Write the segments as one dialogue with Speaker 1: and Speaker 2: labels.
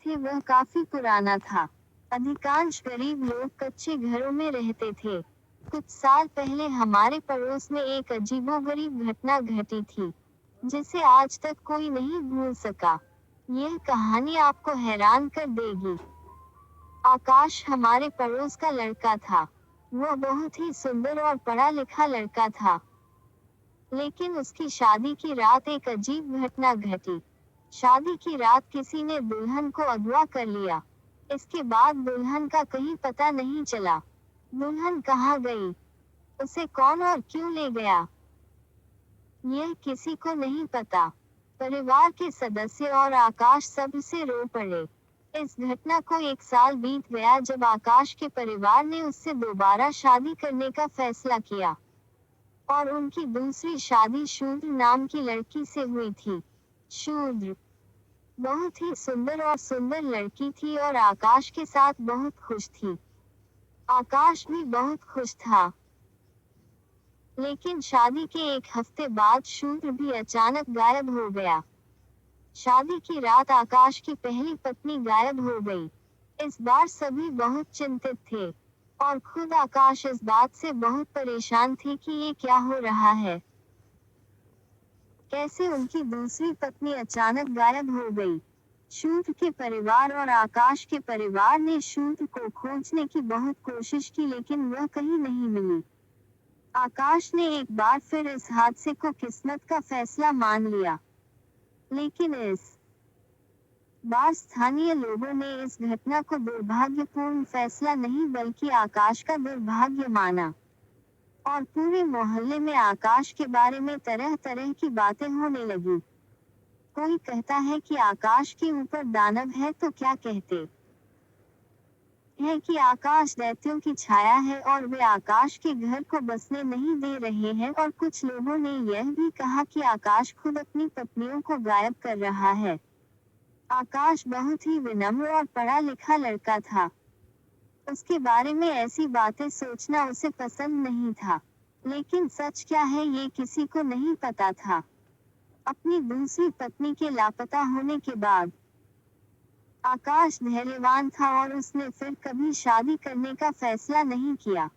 Speaker 1: थे वह काफी पुराना था। अधिकांश गरीब लोग कच्चे घरों में रहते थे। कुछ साल पहले हमारे पड़ोस में एक अजीबोगरीब घटना घटी थी, जिसे आज तक कोई नहीं भूल सका। यह कहानी आपको हैरान कर देगी। आकाश हमारे पड़ोस का लड़का था। वह बहुत ही सुंदर और पढ़ा लिखा लड़का था। लेकिन उसकी शादी की रात एक अजीब घटना घटी। शादी की रात किसी ने दुल्हन को अगवा कर लिया। इसके बाद दुल्हन का कहीं पता नहीं चला। दुल्हन कहाँ गई, उसे कौन और क्यों ले गया, यह किसी को नहीं पता। परिवार के सदस्य और आकाश सब से रो पड़े। इस घटना को 1 साल बीत गया जब आकाश के परिवार ने उससे दोबारा शादी करने का फैसला किया, और उनकी दूसरी शादी शूद्र नाम की लड़की से हुई थी। शूद्र बहुत ही सुंदर और सुंदर लड़की थी और आकाश के साथ बहुत खुश थी। आकाश भी बहुत खुश था। लेकिन शादी के 1 हफ्ते बाद शूद्र भी अचानक गायब हो गया। शादी की रात आकाश की पहली पत्नी गायब हो गई। इस बार सभी बहुत चिंतित थे, और खुद आकाश इस बात से बहुत परेशान थे कि ये क्या हो रहा है। कैसे उनकी दूसरी पत्नी अचानक गायब हो गई। शूद्र के परिवार और आकाश के परिवार ने शूद्र को खोजने की बहुत कोशिश की, लेकिन वह कहीं नहीं मिली। आकाश ने एक बार फिर इस हादसे को किस्मत का फैसला मान लिया। लेकिन इस बार स्थानीय लोगों ने इस घटना को दुर्भाग्यपूर्ण फैसला नहीं बल्कि आकाश का दुर्भाग्य माना, और पूरे मोहल्ले में आकाश के बारे में तरह तरह की बातें होने लगी। कोई कहता है कि आकाश के ऊपर दानव है, तो क्या कहते हैं कि आकाश दैत्यों की छाया है और वे आकाश के घर को बसने नहीं दे रहे हैं, और कुछ लोगों ने यह भी कहा कि आकाश खुद अपनी पत्नियों को गायब कर रहा है। आकाश बहुत ही विनम्र और पढ़ा लिखा लड़का था। उसके बारे में ऐसी बातें सोचना उसे पसंद नहीं था। लेकिन सच क्या है ये किसी को नहीं पता था। अपनी दूसरी पत्नी के लापता होने के बाद आकाश धैर्यवान था और उसने फिर कभी शादी करने का फैसला नहीं किया।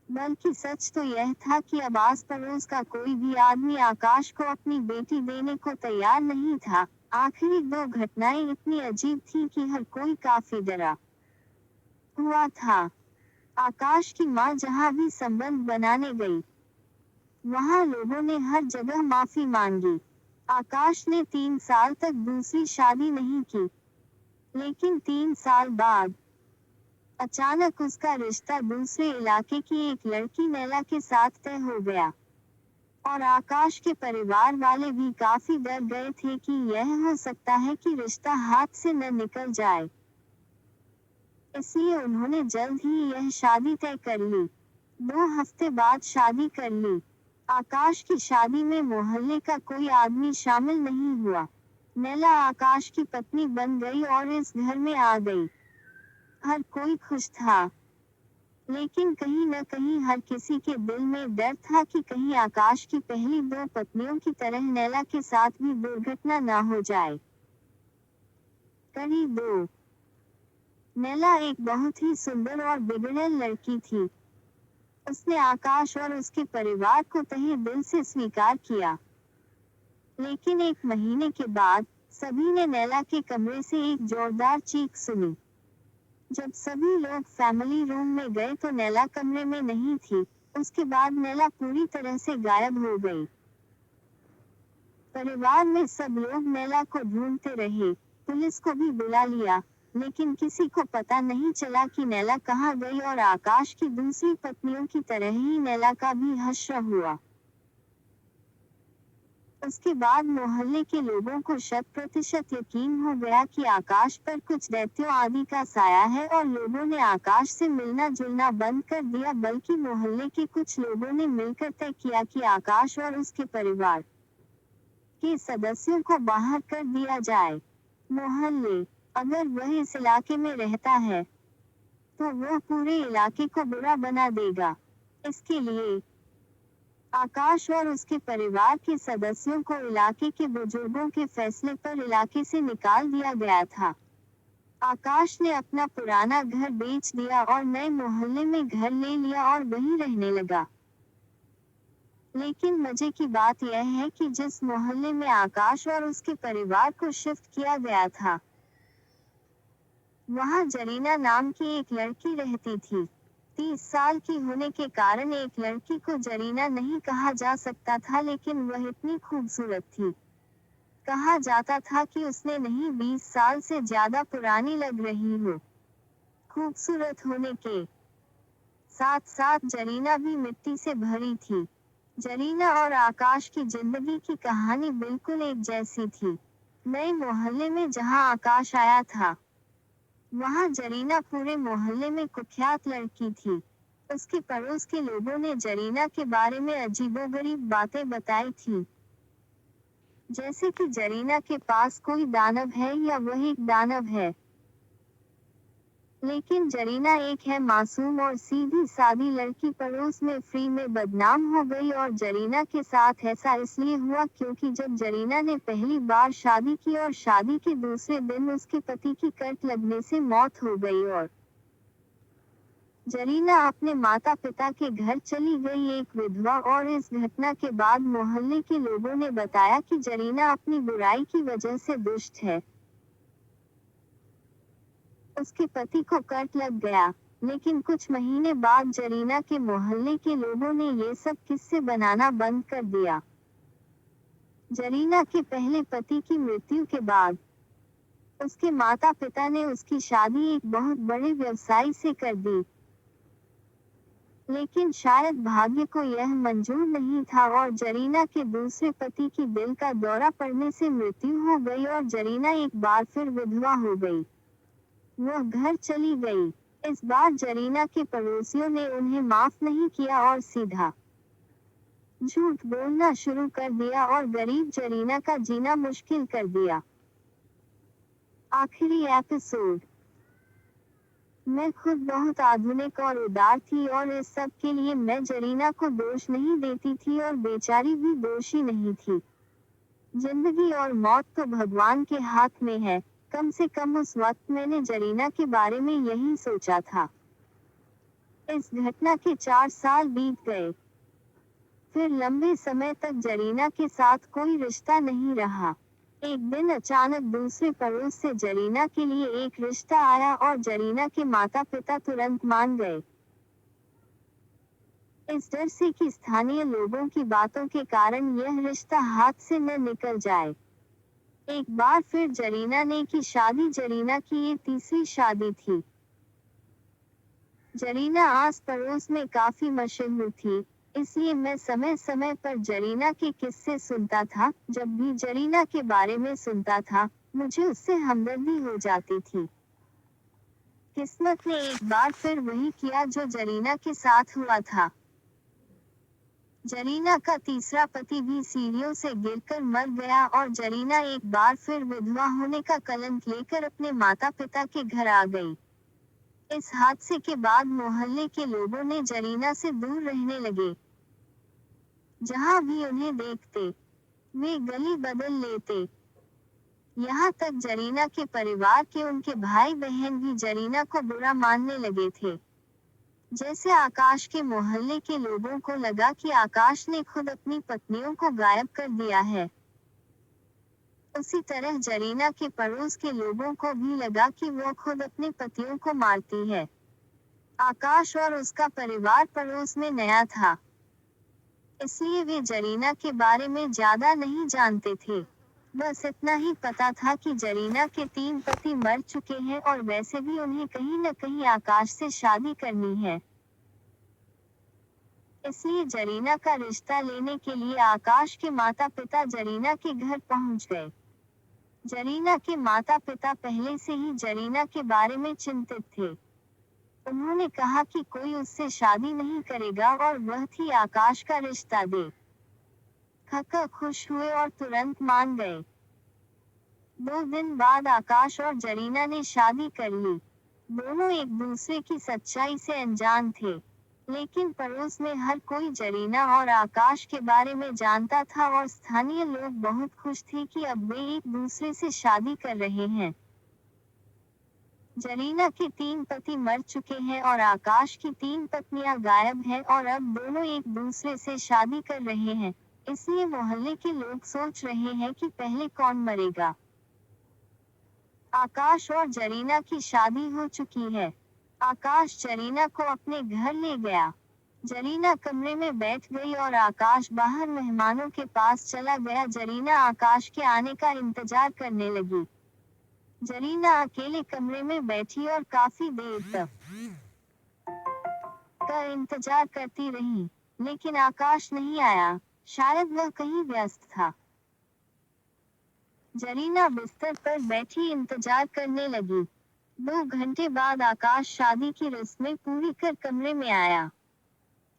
Speaker 1: बल्कि सच तो यह था कि अब आस पड़ोस का कोई भी आदमी आकाश को अपनी बेटी देने को तैयार नहीं था। आखिरी 2 घटनाएं इतनी अजीब थीं कि हर कोई काफी डरा हुआ था। आकाश की मां जहां भी संबंध बनाने गई, वहां लोगों ने हर जगह माफी मांगी। आकाश ने 3 साल तक दूसरी शादी नहीं की। लेकिन 3 साल बाद अचानक उसका रिश्ता दूसरे इलाके की एक लड़की नैला के साथ तय हो गया, और आकाश के परिवार वाले भी काफी डर गए थे कि यह हो सकता है कि रिश्ता हाथ से न निकल जाए। इसलिए उन्होंने जल्द ही यह शादी तय कर ली। 2 हफ्ते बाद शादी कर ली। आकाश की शादी में मोहल्ले का कोई आदमी शामिल नहीं हुआ। नैला आकाश की पत्नी बन गई और इस घर में आ गई। हर कोई खुश था, लेकिन कहीं न कहीं हर किसी के दिल में डर था कि कहीं आकाश की पहली 2 पत्नियों की तरह नैला के साथ भी दुर्घटना न हो जाए। कड़ी 2। नैला एक बहुत ही सुंदर और बिगड़ैल लड़की थी। उसने आकाश और उसके परिवार को तहे दिल से स्वीकार किया। लेकिन 1 महीने के बाद सभी ने नैला के कमरे से एक जोरदार चीख सुनी। जब सभी लोग फैमिली रूम में गए तो नैला कमरे में नहीं थी। उसके बाद नैला पूरी तरह से गायब हो गई। परिवार में सब लोग नैला को ढूंढते रहे, पुलिस को भी बुला लिया, लेकिन किसी को पता नहीं चला कि नैला कहाँ गई, और आकाश की दूसरी पत्नियों की तरह ही नैला का भी हश्र हुआ। उसके बाद मोहल्ले के लोगों को 100% यकीन हो गया कि आकाश पर कुछ दैत्यों आदि का साया है, और लोगों ने आकाश से मिलना जुलना बंद कर दिया। बल्कि मोहल्ले के कुछ लोगों ने मिलकर तय किया कि आकाश और उसके परिवार के सदस्यों को बाहर कर दिया जाए। मोहल्ले, अगर वह इस इलाके में रहता है तो वह पूरे इलाके को बुरा बना देगा। इसके लिए आकाश और उसके परिवार के सदस्यों को इलाके के बुजुर्गों के फैसले पर इलाके से निकाल दिया गया था। आकाश ने अपना पुराना घर बेच दिया और नए मोहल्ले में घर ले लिया और वहीं रहने लगा। लेकिन मजे की बात यह है कि जिस मोहल्ले में आकाश और उसके परिवार को शिफ्ट किया गया था, वहां जरीना नाम की एक लड़की रहती थी। 30 साल की होने के कारण एक लड़की को जरीना नहीं कहा जा सकता था, लेकिन वह इतनी खूबसूरत थी। कहा जाता था कि उसने नहीं 20 साल से ज्यादा पुरानी लग रही हो। खूबसूरत होने के साथ साथ जरीना भी मिट्टी से भरी थी। जरीना और आकाश की जिंदगी की कहानी बिल्कुल एक जैसी थी। नए मोहल्ले में जहां आकाश आया था, वहां जरीना पूरे मोहल्ले में कुख्यात लड़की थी। उसके पड़ोस के लोगों ने जरीना के बारे में अजीबोगरीब बातें बताई थी, जैसे कि जरीना के पास कोई दानव है या वह एक दानव है। लेकिन जरीना एक है मासूम और सीधी सादी लड़की पड़ोस में फ्री में बदनाम हो गई। और जरीना के साथ ऐसा इसलिए हुआ क्योंकि जब जरीना ने पहली बार शादी की और शादी के दूसरे दिन उसके पति की कट लगने से मौत हो गई और जरीना अपने माता पिता के घर चली गई, एक विधवा। और इस घटना के बाद मोहल्ले के लोगों ने बताया कि जरीना अपनी बुराई की वजह से दुष्ट है। उसके पति को कट लग गया। लेकिन कुछ महीने बाद जरीना के मोहल्ले के लोगों ने ये सब किस्से बनाना बंद कर दिया। जरीना के पहले पति की मृत्यु के बाद उसके माता पिता ने उसकी शादी एक बहुत बड़े व्यवसायी से कर दी। लेकिन शायद भाग्य को यह मंजूर नहीं था और जरीना के दूसरे पति की दिल का दौरा पड़ने से मृत्यु हो गई और जरीना एक बार फिर विधवा हो गई। वह घर चली गई। इस बार जरीना के पड़ोसियों ने उन्हें माफ नहीं किया और सीधा झूठ बोलना शुरू कर दिया और गरीब जरीना का जीना मुश्किल कर दिया। आखिरी एपिसोड। मैं खुद बहुत आधुनिक और उदार थी और इस सब के लिए मैं जरीना को दोष नहीं देती थी और बेचारी भी दोषी नहीं थी। जिंदगी और मौत तो भगवान के हाथ में है। कम से कम उस वक्त मैंने जरीना के बारे में यही सोचा था। इस घटना के 4 साल बीत गए। फिर लंबे समय तक जरीना के साथ कोई रिश्ता नहीं रहा। एक दिन अचानक दूसरे पड़ोस से जरीना के लिए एक रिश्ता आया और जरीना के माता पिता तुरंत मान गए, इस डर से कि स्थानीय लोगों की बातों के कारण यह रिश्ता हाथ से न निकल जाए। एक बार फिर जरीना ने की शादी। जरीना की ये तीसरी शादी थी। जरीना आस पड़ोस में काफी मशहूर थी, इसलिए मैं समय समय पर जरीना के किस्से सुनता था। जब भी जरीना के बारे में सुनता था, मुझे उससे हमदर्दी हो जाती थी। किस्मत ने एक बार फिर वही किया जो जरीना के साथ हुआ था। जरीना का तीसरा पति भी सीढ़ियों से गिरकर मर गया और जरीना एक बार फिर विधवा होने का कलंक लेकर अपने माता पिता के घर आ गई। इस हादसे के बाद मोहल्ले के लोगों ने जरीना से दूर रहने लगे। जहां भी उन्हें देखते, वे गली बदल लेते। यहाँ तक जरीना के परिवार के उनके भाई बहन भी जरीना को बुरा मानने लगे थे। जैसे आकाश के मोहल्ले के लोगों को लगा कि आकाश ने खुद अपनी पत्नियों को गायब कर दिया है, उसी तरह जरीना के पड़ोस के लोगों को भी लगा कि वो खुद अपने पतियों को मारती है। आकाश और उसका परिवार पड़ोस में नया था, इसलिए वे जरीना के बारे में ज्यादा नहीं जानते थे। बस इतना ही पता था कि जरीना के 3 पति मर चुके हैं और वैसे भी उन्हें कहीं न कहीं आकाश से शादी करनी है। इसलिए जरीना का रिश्ता लेने के लिए आकाश के माता पिता जरीना के घर पहुंच गए। जरीना के माता पिता पहले से ही जरीना के बारे में चिंतित थे। उन्होंने कहा कि कोई उससे शादी नहीं करेगा और वह थी आकाश का रिश्ता देख कर खुश हुए और तुरंत मान गए। 2 दिन बाद आकाश और जरीना ने शादी कर ली। दोनों एक दूसरे की सच्चाई से अनजान थे, लेकिन पड़ोस में हर कोई जरीना और आकाश के बारे में जानता था और स्थानीय लोग बहुत खुश थे कि अब वे एक दूसरे से शादी कर रहे हैं। जरीना के 3 पति मर चुके हैं और आकाश की 3 पत्नियां गायब हैं और अब दोनों एक दूसरे से शादी कर रहे हैं, इसलिए मोहल्ले के लोग सोच रहे हैं कि पहले कौन मरेगा। आकाश और जरीना की शादी हो चुकी है। आकाश जरीना को अपने घर ले गया। जरीना कमरे में बैठ गई और आकाश बाहर मेहमानों के पास चला गया। जरीना आकाश के आने का इंतजार करने लगी। जरीना अकेले कमरे में बैठी और काफी देर तक का इंतजार करती रही, लेकिन आकाश नहीं आया। शायद वह कहीं व्यस्त था। जरीना बिस्तर पर बैठी इंतजार करने लगी। 2 घंटे बाद आकाश शादी की रस्में पूरी कर कमरे में आया।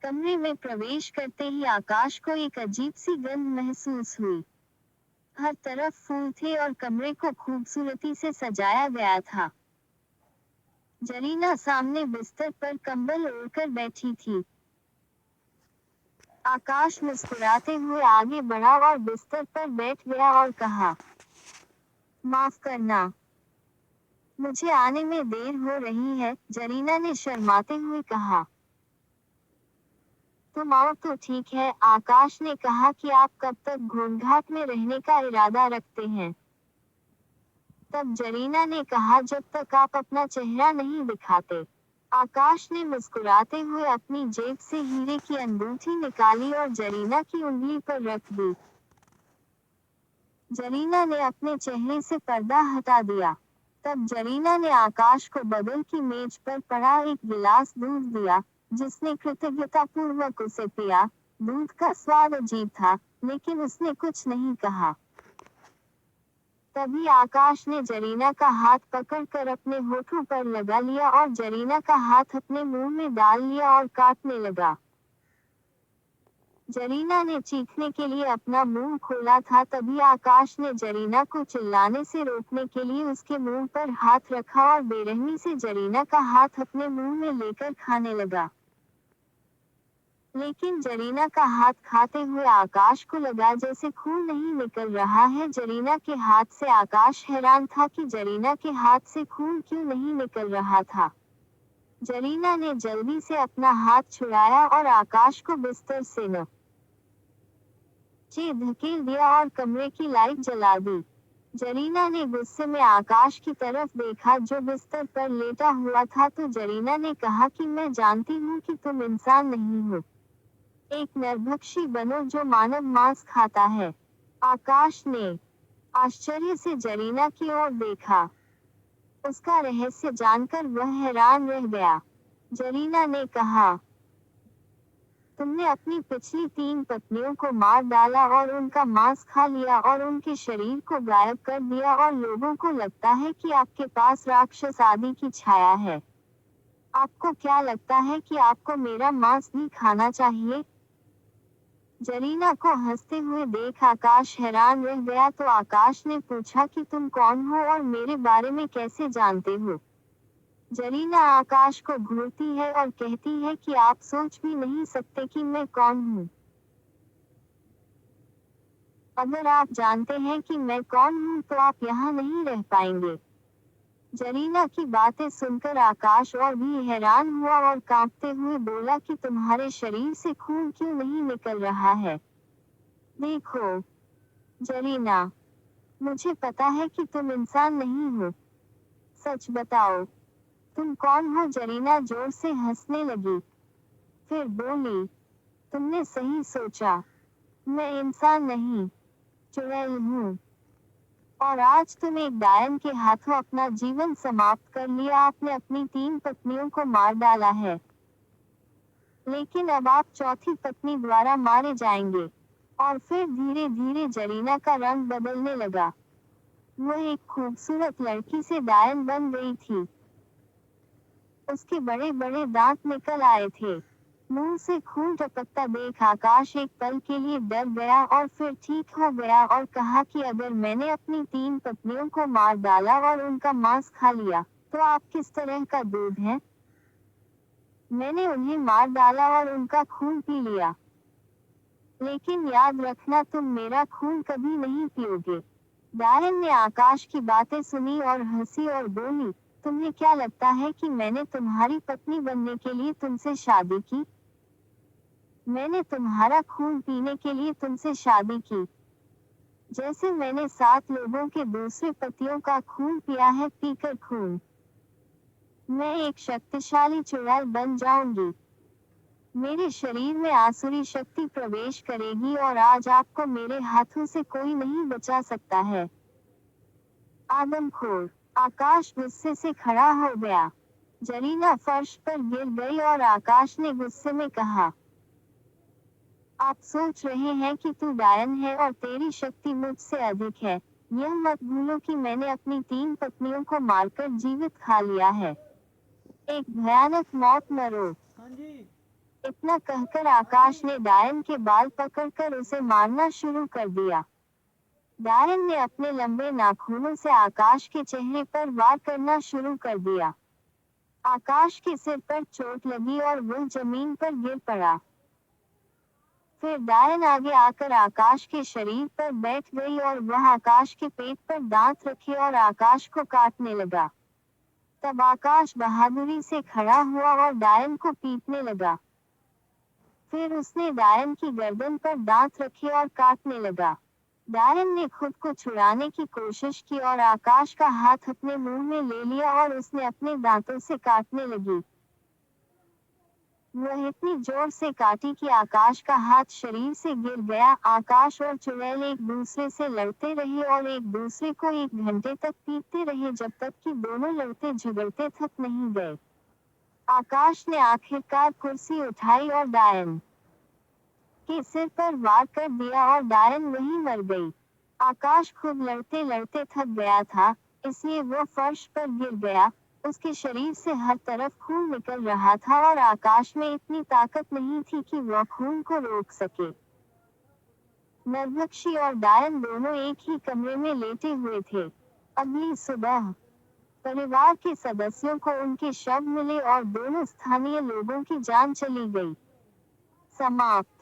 Speaker 1: कमरे में प्रवेश करते ही आकाश को एक अजीब सी गंध महसूस हुई। हर तरफ फूल थे और कमरे को खूबसूरती से सजाया गया था। जरीना सामने बिस्तर पर कंबल ओढ़कर बैठी थी। आकाश मुस्कुराते हुए आगे बढ़ा और बिस्तर पर बैठ गया और कहा, माफ करना, मुझे आने में देर हो रही है। जरीना ने शर्माते हुए कहा। तुम आओ तो ठीक है। आकाश ने कहा कि आप कब तक घूंघाट में रहने का इरादा रखते हैं। तब जरीना ने कहा, जब तक आप अपना चेहरा नहीं दिखाते। आकाश ने मुस्कुराते हुए अपनी जेब से हीरे की अंगूठी निकाली और जरीना की उंगली पर रख दी। जरीना ने अपने चेहरे से पर्दा हटा दिया। तब जरीना ने आकाश को बगल की मेज पर पड़ा एक गिलास दूध दिया, जिसने कृतज्ञतापूर्वक उसे पिया। दूध का स्वाद अजीब था, लेकिन उसने कुछ नहीं कहा। तभी आकाश ने जरीना का हाथ पकड़कर अपने होठों पर लगा लिया और जरीना का हाथ अपने मुंह में डाल लिया और काटने लगा। जरीना ने चीखने के लिए अपना मुंह खोला था, तभी आकाश ने जरीना को चिल्लाने से रोकने के लिए उसके मुंह पर हाथ रखा और बेरहमी से जरीना का हाथ अपने मुंह में लेकर खाने लगा। लेकिन जरीना का हाथ खाते हुए आकाश को लगा जैसे खून नहीं निकल रहा है। जरीना के हाथ से आकाश हैरान था कि जरीना के हाथ से खून क्यों नहीं निकल रहा था। जरीना ने जल्दी से अपना हाथ छुड़ाया और आकाश को बिस्तर से नीचे धकेल दिया और कमरे की लाइट जला दी। जरीना ने गुस्से में आकाश की तरफ देखा जो बिस्तर पर लेटा हुआ था, तो जरीना ने कहा कि मैं जानती हूँ कि तुम इंसान नहीं हो। एक नरभक्षी बनो जो मानव मांस खाता है। आकाश ने आश्चर्य से जरीना की ओर देखा। उसका रहस्य जानकर वह हैरान रह गया। जरीना ने कहा, तुमने अपनी पिछली 3 पत्नियों को मार डाला और उनका मांस खा लिया और उनके शरीर को गायब कर दिया और लोगों को लगता है कि आपके पास राक्षस आदि की छाया है। आपको क्या लगता है कि आपको मेरा मांस भी खाना चाहिए? जरीना को हंसते हुए देख आकाश हैरान रह गया, तो आकाश ने पूछा कि तुम कौन हो और मेरे बारे में कैसे जानते हो? जरीना आकाश को घूरती है और कहती है कि आप सोच भी नहीं सकते कि मैं कौन हूँ। अगर आप जानते हैं कि मैं कौन हूँ तो आप यहाँ नहीं रह पाएंगे। जरीना की बातें सुनकर आकाश और भी हैरान हुआ और कांपते हुए बोला कि तुम्हारे शरीर से खून क्यों नहीं निकल रहा है? देखो जरीना, मुझे पता है कि तुम इंसान नहीं हो। सच बताओ, तुम कौन हो? जरीना जोर से हंसने लगी। फिर बोली, तुमने सही सोचा, मैं इंसान नहीं, चुड़ैल हूँ। और आज तुम एक डायन के हाथों अपना जीवन समाप्त कर लिया। आपने अपनी 3 पत्नियों को मार डाला है, लेकिन अब आप चौथी पत्नी द्वारा मारे जाएंगे। और फिर धीरे धीरे जरीना का रंग बदलने लगा। वह एक खूबसूरत लड़की से डायन बन गई थी। उसके बड़े बड़े दांत निकल आए थे। मुंह से खून टपकता देख आकाश एक पल के लिए डर गया और फिर ठीक हो गया और कहा कि अगर मैंने अपनी 3 पत्नियों को मार डाला और उनका मांस खा लिया, तो आप किस तरह का दूध हैं? मैंने उन्हें मार डाला और उनका खून पी लिया। लेकिन याद रखना, तुम मेरा खून कभी नहीं पियोगे। डायन ने आकाश की बातें सुनी और हंसी और बोली, तुम्हें क्या लगता है कि मैंने तुम्हारी पत्नी बनने के लिए तुमसे शादी की? मैंने तुम्हारा खून पीने के लिए तुमसे शादी की। जैसे मैंने 7 लोगों के दूसरे पतियों का खून पिया है, पीकर खून। मैं एक शक्तिशाली चुड़ैल बन जाऊंगी। मेरे शरीर में आसुरी शक्ति प्रवेश करेगी और आज आपको मेरे हाथों से कोई नहीं बचा सकता है। आदमखोर। आकाश गुस्से से खड़ा हो गया। जरीना फर्श पर गिर गई और आकाश ने गुस्से में कहा, आप सोच रहे हैं कि तू डायन है और तेरी शक्ति मुझसे अधिक है। यह मत भूलो कि मैंने अपनी 3 पत्नियों को मारकर जीवित खा लिया है। एक भयानक मौत मरो। इतना कहकर आकाश ने डायन के बाल पकड़कर उसे मारना शुरू कर दिया। डायन ने अपने लंबे नाखूनों से आकाश के चेहरे पर वार करना शुरू कर दिया। आकाश के सिर पर चोट लगी और वह जमीन पर गिर पड़ा। फिर डायन आगे आकर आकाश के शरीर पर बैठ गई और वह आकाश के पेट पर दांत रखे और आकाश को काटने लगा। तब आकाश बहादुरी से खड़ा हुआ और डायन को पीटने लगा। फिर उसने डायन की गर्दन पर दांत रखे और काटने लगा। डायन ने खुद को छुड़ाने की कोशिश की और आकाश का हाथ अपने मुंह में ले लिया और उसने अपने दांतों से काटने लगी। वह इतनी जोर से काटी कि आकाश का हाथ शरीर से गिर गया। आकाश और चुड़ैल एक दूसरे से लड़ते रहे और एक दूसरे को 1 घंटे तक पीटते रहे जब तक कि दोनों लड़ते झगड़ते थक नहीं गए। आकाश ने आखिरकार कुर्सी उठाई और डायन के सिर पर वार कर दिया और डायन वहीं मर गई। आकाश खुद लड़ते लड़ते थक गया था, इसलिए वह फर्श पर गिर गया। उसके शरीर से हर तरफ खून निकल रहा था और आकाश में इतनी ताकत नहीं थी कि वह खून को रोक सके। नरभक्षी और डायन दोनों एक ही कमरे में लेटे हुए थे। अगली सुबह परिवार के सदस्यों को उनके शव मिले और दोनों स्थानीय लोगों की जान चली गई। समाप्त।